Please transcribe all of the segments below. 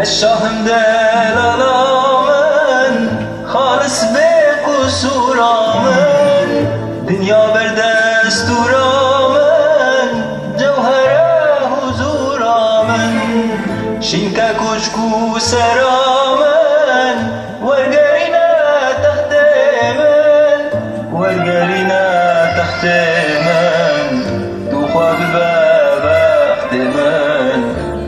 الشهم دلالامن خالص بقصورامن دنیا بردستورامن جوهره حضورامن شینکه کشکو سرامن ورگرینه تحت من ورگرینه تحت من تو خواب ببخت من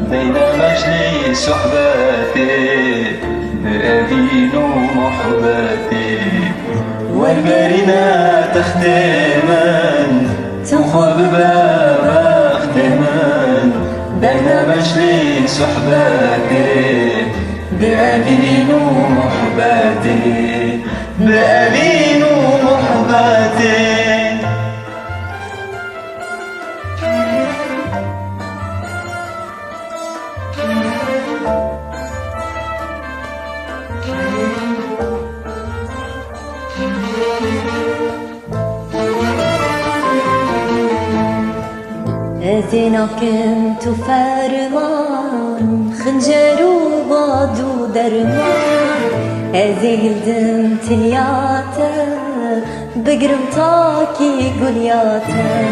بين مجلس صحبتي بأبين ومحبتي ورقرنا تختمن تخب بختمن بين مجلس صحبتي بأبين ومحبتي بأبين ومحبتي أذنا كنت فرمان خنجر وبعد ودرمان هذه قدمت الياتا بقرمتاكي قلياتا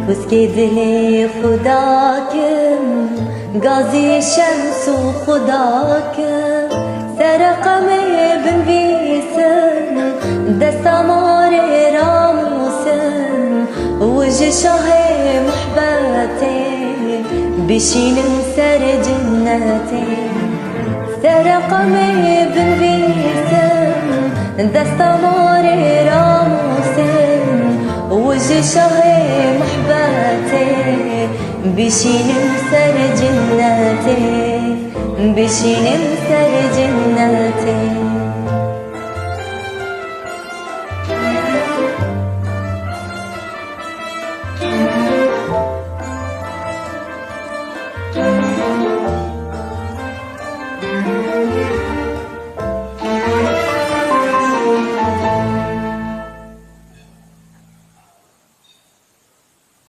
وسكي ذلي خداكم قاضي الشمس وخداكم سرقمي بن بيسن دستماري راموسن وجه شهي محبتي بشين سر جنتي سرقمي بن بيسن دستماري راموسن وجه شهي محبتي بشين سر جنتي بشين سر جنتي